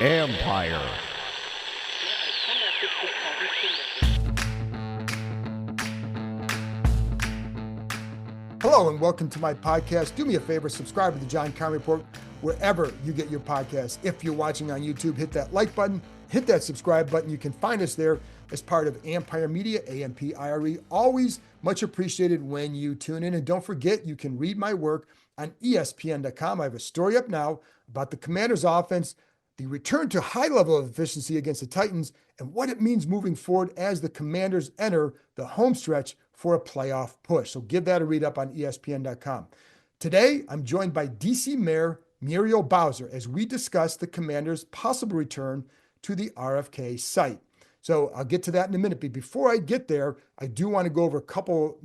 Empire. Hello and welcome to my podcast. Do me a favor, subscribe to the John Conn Report wherever you get your podcasts. If you're watching on YouTube, hit that like button, hit that subscribe button. You can find us there as part of Empire Media, AMPIRE. Always much appreciated when you tune in. And don't forget, you can read my work on ESPN.com. I have a story up now about the Commanders' offense, the return to high level of efficiency against the Titans, and what it means moving forward as the Commanders enter the home stretch for a playoff push. So give that a read up on ESPN.com. Today, I'm joined by DC Mayor Muriel Bowser as we discuss the Commanders' possible return to the RFK site. So I'll get to that in a minute. But before I get there, I do want to go over a couple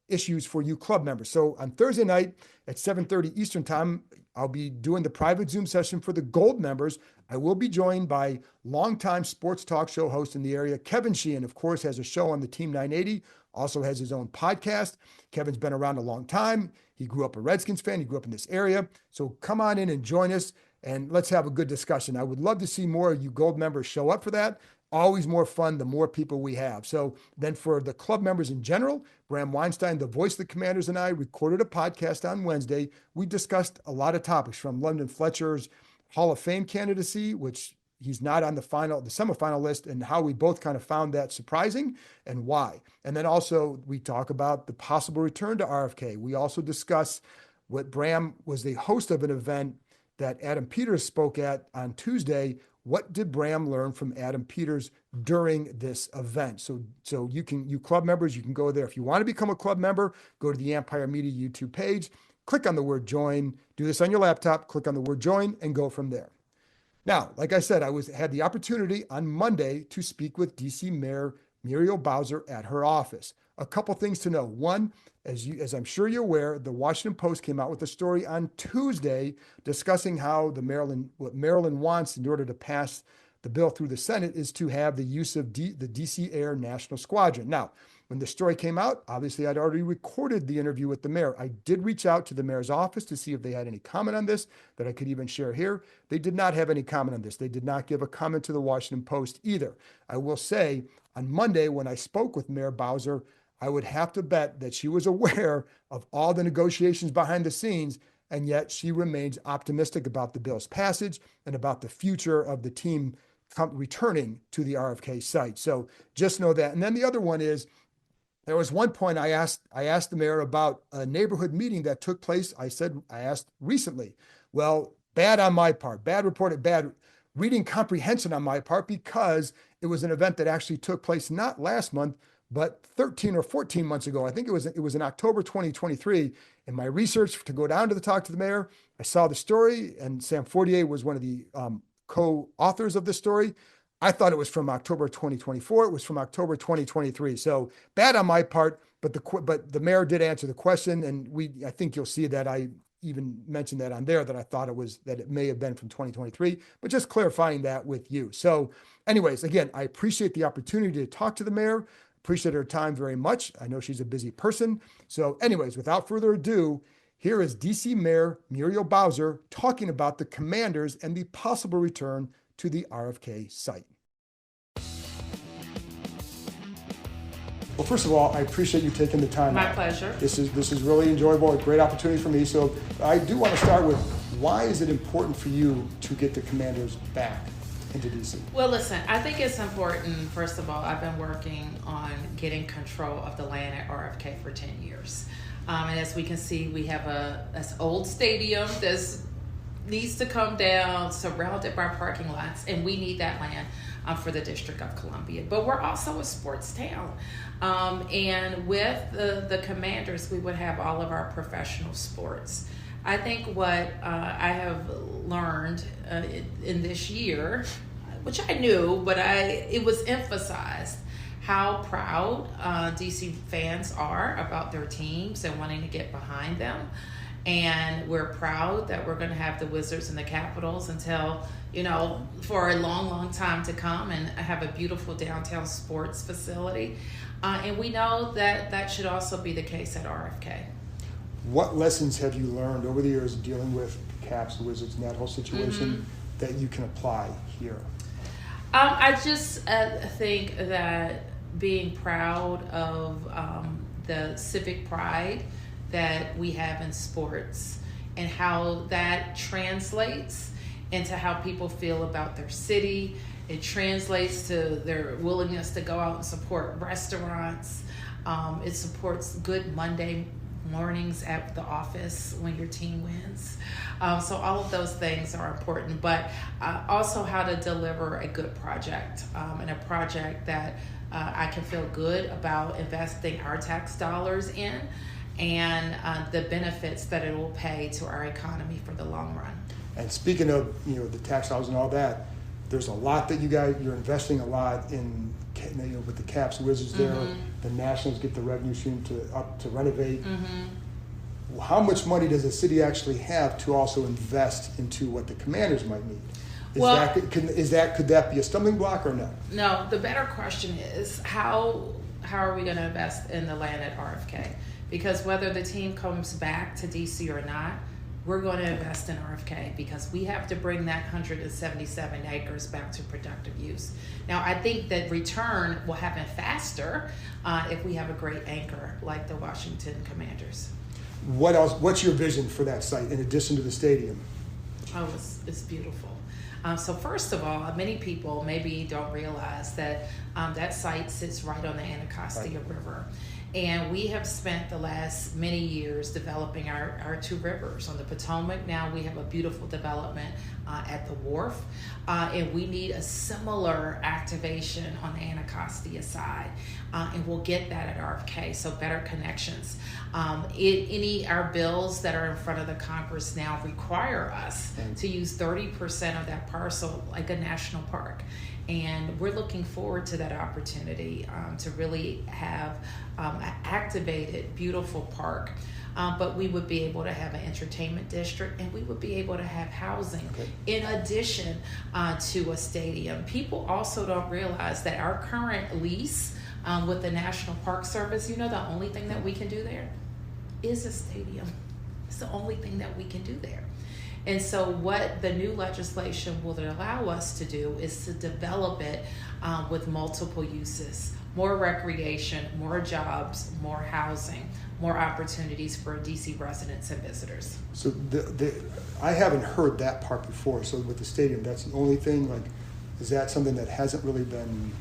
issues for you club members. So on Thursday night at 7:30 Eastern time, I'll be doing the private Zoom session for the Gold members. I will be joined by longtime sports talk show host in the area, Kevin Sheehan, of course, has a show on the Team 980, also has his own podcast. Kevin's been around a long time. He grew up a Redskins fan. He grew up in this area. So come on in and join us, and let's have a good discussion. I would love to see more of you Gold members show up for that. Always more fun the more people we have. So then for the club members in general, Bram Weinstein, the voice of the Commanders, and I recorded a podcast on Wednesday. We discussed a lot of topics from London Fletcher's Hall of Fame candidacy, which he's not on the semifinal list, and how we both kind of found that surprising and why. And then also we talk about the possible return to RFK. We also discuss what Bram was the host of an event that Adam Peters spoke at on Tuesday. What did Bram learn from Adam Peters during this event? So you club members, you can go there. If you want to become a club member, go to the Empire Media YouTube page, click on the word join, do this on your laptop, click on the word join, and go from there. Now, like I said, I had the opportunity on Monday to speak with DC Mayor Muriel Bowser at her office. A couple things to know. One, as I'm sure you're aware, the Washington Post came out with a story on Tuesday discussing how what Maryland wants in order to pass the bill through the Senate is to have the use of the DC Air National Squadron. Now, when the story came out, obviously I'd already recorded the interview with the mayor. I did reach out to the mayor's office to see if they had any comment on this that I could even share here. They did not have any comment on this. They did not give a comment to the Washington Post either. I will say on Monday when I spoke with Mayor Bowser, I would have to bet that she was aware of all the negotiations behind the scenes, and yet she remains optimistic about the bill's passage and about the future of the team returning to the RFK site. So just know that. And then the other one is, there was one point I asked the mayor about a neighborhood meeting that took place. I asked recently. Well, bad on my part, bad reading comprehension on my part, because it was an event that actually took place not last month, but 13 or 14 months ago. I think it was in October 2023. In my research to go down to talk to the mayor, I saw the story, and Sam Fortier was one of the co-authors of this story. I thought it was from October 2024. It was from October 2023. So bad on my part, but the mayor did answer the question, and I think you'll see that I even mentioned that on there, that I thought it may have been from 2023, but just clarifying that with you. So anyways, again, I appreciate the opportunity to talk to the mayor. Appreciate her time very much. I know she's a busy person. So anyways, without further ado, here is DC Mayor Muriel Bowser talking about the Commanders and the possible return to the RFK site. Well, first of all, I appreciate you taking the time. My pleasure. This is really enjoyable, a great opportunity for me. So I do want to start with, why is it important for you to get the Commanders back into DC? Well, listen, I think it's important. First of all, I've been working on getting control of the land at RFK for 10 years. And as we can see, we have an old stadium that needs to come down, surrounded by parking lots, and we need that land for the District of Columbia. But we're also a sports town. And with the Commanders, we would have all of our professional sports. I think what I have learned in this year, which I knew, but it was emphasized, how proud DC fans are about their teams and wanting to get behind them. And we're proud that we're going to have the Wizards and the Capitals until, for a long, long time to come, and have a beautiful downtown sports facility. And we know that should also be the case at RFK. What lessons have you learned over the years dealing with Caps, the Wizards, and that whole situation that you can apply here? I just think that being proud of the civic pride that we have in sports and how that translates into how people feel about their city. It translates to their willingness to go out and support restaurants. It supports good Monday mornings at the office when your team wins. So all of those things are important, but also how to deliver a good project and a project that I can feel good about investing our tax dollars in and the benefits that it will pay to our economy for the long run. And speaking of the tax dollars and all that, there's a lot that you're investing a lot in, with the Caps, Wizards there. The Nationals get the revenue stream to renovate. How much money does the city actually have to also invest into what the Commanders might need? Could that be a stumbling block or no? No, the better question is how are we going to invest in the land at RFK? Because whether the team comes back to DC or not, we're going to invest in RFK because we have to bring that 177 acres back to productive use. Now, I think that return will happen faster if we have a great anchor like the Washington Commanders. What else? What's your vision for that site in addition to the stadium? Oh, it's beautiful. So first of all, many people maybe don't realize that that site sits right on the Anacostia River. And we have spent the last many years developing our two rivers. On the Potomac, now we have a beautiful development at the wharf. And we need a similar activation on the Anacostia side. And we'll get that at RFK, so better connections. Our bills that are in front of the Congress now require us to use 30% of that parcel like a national park. And we're looking forward to that opportunity to really have an activated, beautiful park. But we would be able to have an entertainment district and we would be able to have housing in addition to a stadium. People also don't realize that our current lease with the National Park Service, the only thing that we can do there is a stadium. It's the only thing that we can do there. And so what the new legislation will allow us to do is to develop it with multiple uses, more recreation, more jobs, more housing, more opportunities for DC residents and visitors. So I haven't heard that part before. So with the stadium, that's the only thing, is that something that hasn't really been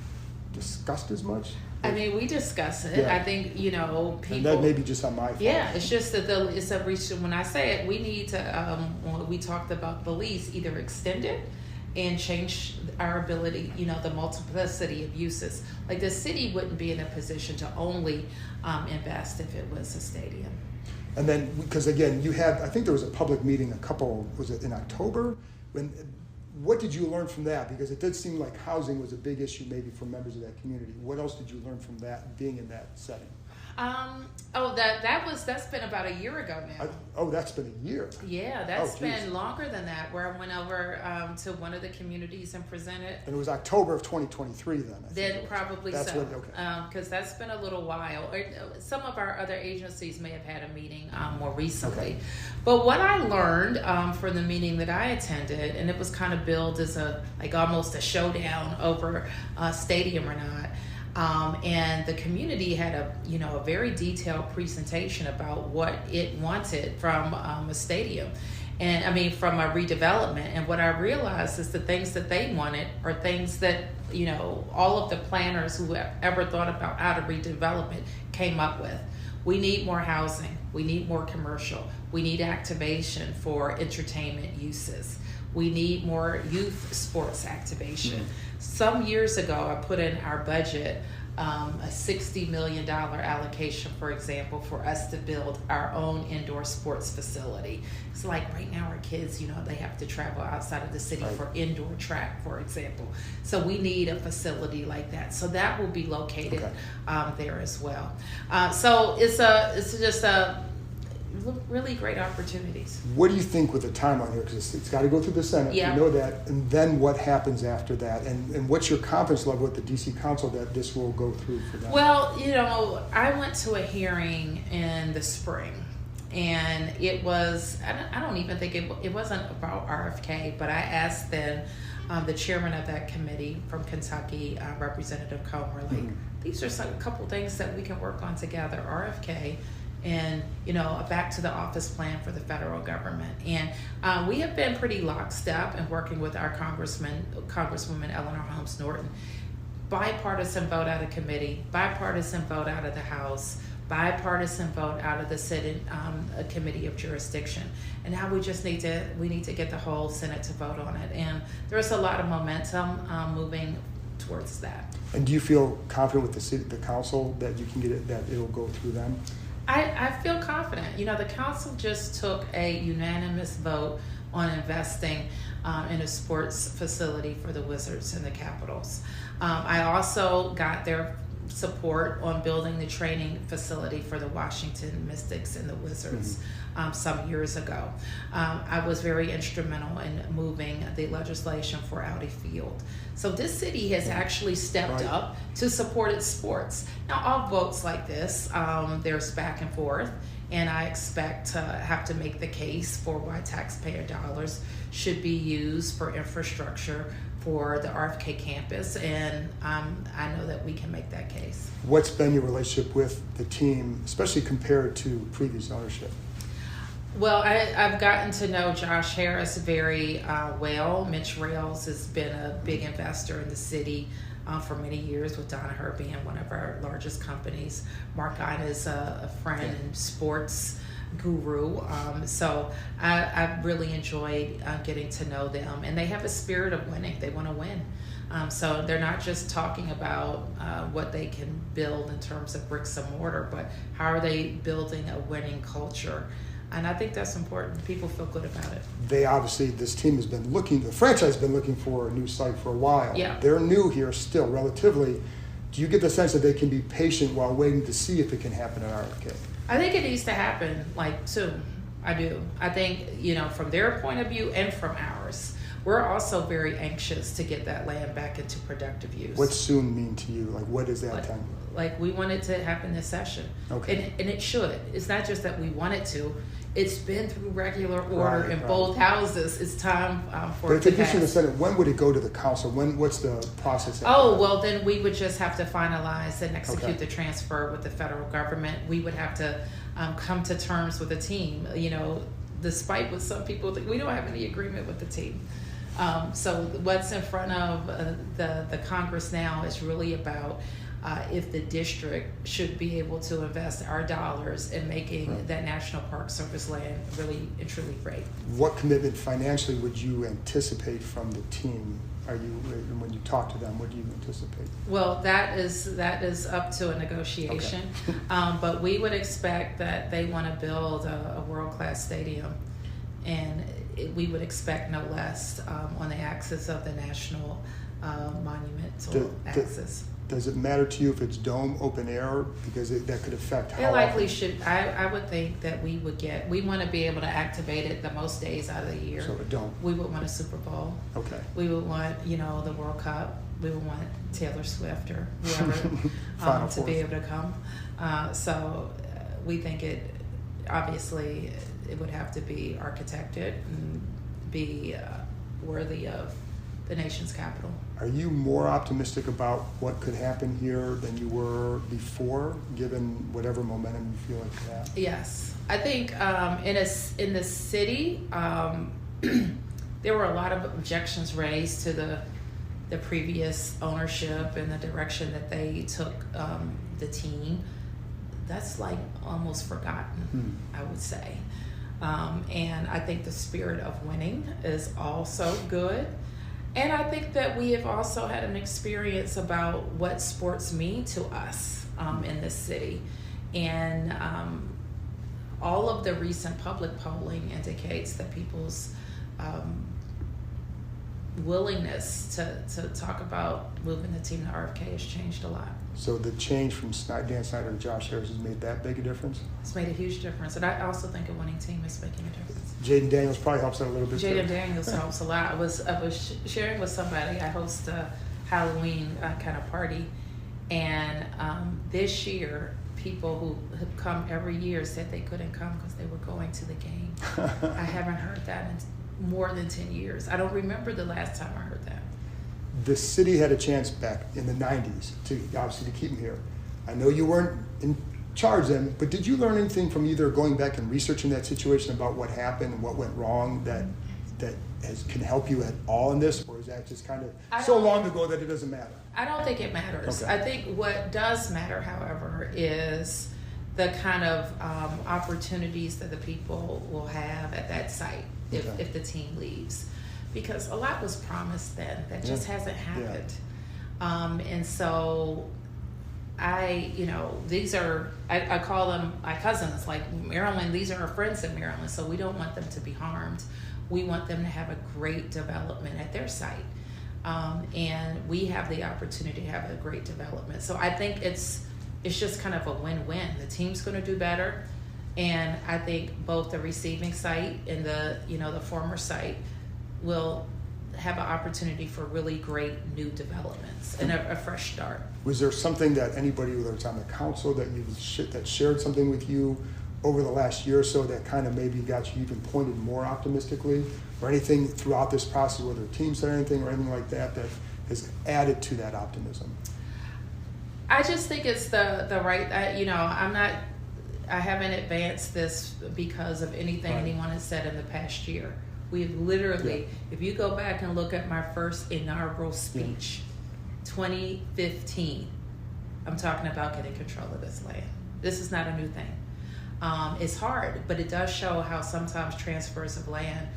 discussed as much? I mean, we discuss it. Yeah. I think, people... And that may be just on my fault. Yeah, it's just that it's a reach. When I say it, we need to, when we talked about the lease, either extend it and change our ability, the multiplicity of uses. Like the city wouldn't be in a position to only invest if it was a stadium. And then, because again, I think there was a public meeting was it in October? What did you learn from that? Because it did seem like housing was a big issue maybe for members of that community. What else did you learn from that, being in that setting? That's been about a year ago now. That's been a year. Yeah, that's been longer than that, where I went over to one of the communities and presented. And it was October of 2023 then, I think. Then probably that's so. Okay. Because that's been a little while. Some of our other agencies may have had a meeting more recently. Okay. But what I learned from the meeting that I attended, and it was kind of billed as almost a showdown over stadium or not. And the community had a very detailed presentation about what it wanted from a stadium, and from a redevelopment. And what I realized is the things that they wanted are things that all of the planners who have ever thought about how to redevelop it came up with. We need more housing. We need more commercial. We need activation for entertainment uses. We need more youth sports activation. Mm-hmm. Some years ago, I put in our budget a $60 million allocation, for example, for us to build our own indoor sports facility. It's like right now our kids, they have to travel outside of the city for indoor track, for example. So we need a facility like that. So that will be located there as well. So it's just a really great opportunities. What do you think with the timeline here? Because it's got to go through the Senate. Yeah. We know that. And then what happens after that? And what's your confidence level at the DC Council that this will go through for them? Well, I went to a hearing in the spring And it was, I don't even think it wasn't about RFK, but I asked then the chairman of that committee from Kentucky, Representative Comer, like, these are a couple things that we can work on together, RFK, and a back to the office plan for the federal government. And we have been pretty lockstep in working with our Congresswoman Eleanor Holmes Norton. Bipartisan vote out of committee, bipartisan vote out of the House, bipartisan vote out of the Senate Committee of Jurisdiction. And now we need to get the whole Senate to vote on it. And there's a lot of momentum moving towards that. And do you feel confident with the council that you can get it, that it'll go through them? I feel confident. The council just took a unanimous vote on investing in a sports facility for the Wizards and the Capitals. I also got their support on building the training facility for the Washington Mystics and the Wizards some years ago. I was very instrumental in moving the legislation for Audi Field. So this city has actually stepped up to support its sports. Now, all votes like this, there's back and forth, and I expect to have to make the case for why taxpayer dollars should be used for infrastructure for the RFK campus, and I know that we can make that case. What's been your relationship with the team, especially compared to previous ownership? Well, I've gotten to know Josh Harris very well. Mitch Rails has been a big investor in the city for many years, with Danaher being one of our largest companies. Mark Ina is a friend and sports guru. So I've really enjoyed getting to know them. And they have a spirit of winning. They want to win. So they're not just talking about what they can build in terms of bricks and mortar, but how are they building a winning culture? And I think that's important. People feel good about it. This team has been the franchise has been looking for a new site for a while. Yeah. They're new here still, relatively. Do you get the sense that they can be patient while waiting to see if it can happen at RFK? I think it needs to happen, soon. I do. I think, from their point of view and from ours, we're also very anxious to get that land back into productive use. What's soon mean to you? What is that time? We want it to happen this session. Okay. And it should. It's not just that we want it to. It's been through regular order in both houses. It's time for it to pass. But if it gets to the Senate, when would it go to the council? What's the process? Well, then we would just have to finalize and execute the transfer with the federal government. We would have to come to terms with the team. Despite what some people think, we don't have any agreement with the team. So what's in front of the Congress now is really about if the district should be able to invest our dollars in making that National Park Service land really and truly great. What commitment financially would you anticipate from the team? When you talk to them, what do you anticipate? Well, that is up to a negotiation, but we would expect that they want to build a world-class stadium, and we would expect no less on the axis of the national monumental axis. Does it matter to you if it's dome, open air? Because that could affect how it likely should. I would think that we want to be able to activate it the most days out of the year. So a dome. We would want a Super Bowl. Okay. We would want, the World Cup. We would want Taylor Swift or whoever to be able to come. So we think obviously it would have to be architected and be worthy of the nation's capital. Are you more optimistic about what could happen here than you were before, given whatever momentum you feel like you have? Yes. I think in the city, there were a lot of objections raised to the previous ownership and the direction that they took the team. That's almost forgotten, I would say. And I think the spirit of winning is also good. And I think that we have also had an experience about what sports mean to us in this city. And all of the recent public polling indicates that people's willingness to talk about moving the team to RFK has changed a lot. So the change from Dan Snyder to Josh Harris has made that big a difference? It's made a huge difference. And I also think a winning team is making a difference. Jaden Daniels probably helps out a little bit. Jaden Daniels helps a lot. I was sharing with somebody. I host a Halloween kind of party, and this year people who have come every year said they couldn't come because they were going to the game. I haven't heard that in more than 10 years. I don't remember the last time I heard that. The city had a chance back in the 90s to obviously to keep him here. I know you weren't in charge then, but did you learn anything from either going back and researching that situation about what happened and what went wrong that can help you at all in this, or is that just kind of so long ago that it doesn't matter? I don't think it matters. Okay. I think what does matter, however, is the kind of opportunities that the people will have at that site if the team leaves. Because a lot was promised then that just hasn't happened. And so these are, I call them my cousins, like Maryland, these are our friends in Maryland, so we don't want them to be harmed. We want them to have a great development at their site. And we have the opportunity to have a great development. So I think it's just kind of a win-win. The team's going to do better. And I think both the receiving site and the former site will have an opportunity for really great new developments and a fresh start. Was there something that anybody, whether it's on the council, that shared something with you over the last year or so that kind of maybe got you even pointed more optimistically, or anything throughout this process, whether a team said anything or anything like that has added to that optimism? I just think it's the right, I haven't advanced this because of anything anyone has said in the past year. We've literally, if you go back and look at my first inaugural speech, 2015, I'm talking about getting control of this land. This is not a new thing. It's hard, but it does show how sometimes transfers of land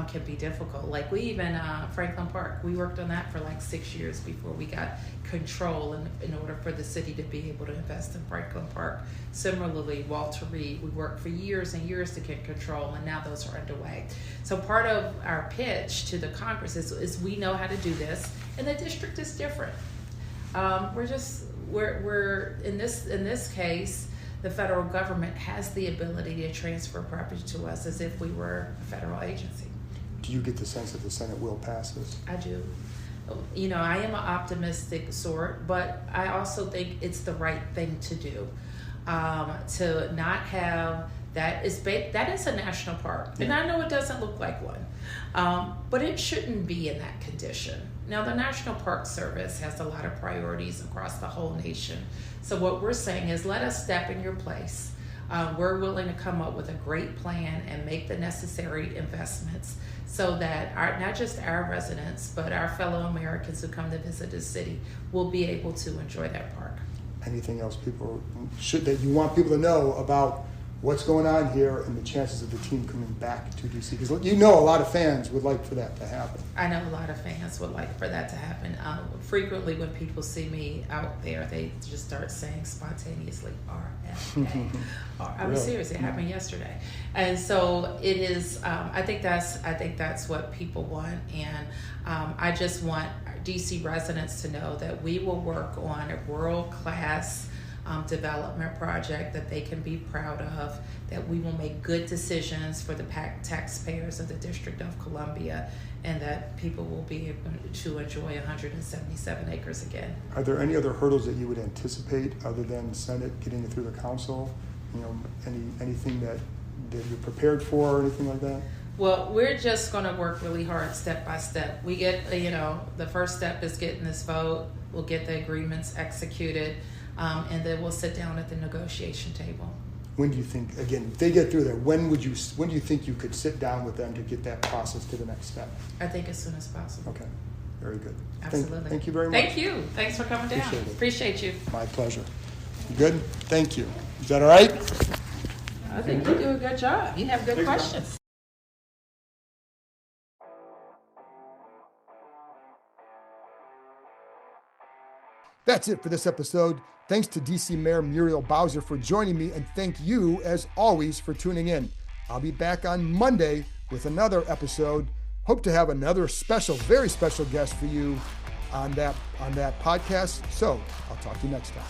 can be difficult. Like we even, Franklin Park, we worked on that for like 6 years before we got control in order for the city to be able to invest in Franklin Park. Similarly, Walter Reed, we worked for years and years to get control, and now those are underway. So part of our pitch to the Congress is we know how to do this, and the district is different. We're in this case, the federal government has the ability to transfer property to us as if we were a federal agency. Do you get the sense that the Senate will pass this? I do. I am an optimistic sort, but I also think it's the right thing to do. To not have that is a national park, and I know it doesn't look like one, but it shouldn't be in that condition. Now, the National Park Service has a lot of priorities across the whole nation. So what we're saying is let us step in your place. We're willing to come up with a great plan and make the necessary investments so that not just our residents, but our fellow Americans who come to visit the city will be able to enjoy that park. Anything else that you want people to know about what's going on here and the chances of the team coming back to DC? Because a lot of fans would like for that to happen. I know a lot of fans would like for that to happen. Frequently when people see me out there, they just start saying spontaneously, RFK. I was serious, it happened yesterday. And so it is, I think that's what people want. And I just want DC residents to know that we will work on a world-class development project that they can be proud of, that we will make good decisions for the taxpayers of the District of Columbia, and that people will be able to enjoy 177 acres again. Are there any other hurdles that you would anticipate other than the Senate getting it through the council? Anything that you're prepared for or anything like that? Well, we're just going to work really hard step by step. We get, the first step is getting this vote. We'll get the agreements executed. And then we'll sit down at the negotiation table. When do you think, again, if they get through there, when do you think you could sit down with them to get that process to the next step? I think as soon as possible. Okay, very good. Absolutely. Thank you very much. Thank you. Thanks for coming down. Appreciate you. My pleasure. You good? Thank you. Is that all right? I think you do a good job. You have good questions. That's it for this episode. Thanks to DC Mayor Muriel Bowser for joining me, and thank you, as always, for tuning in. I'll be back on Monday with another episode. Hope to have another very special guest for you on that podcast. So I'll talk to you next time.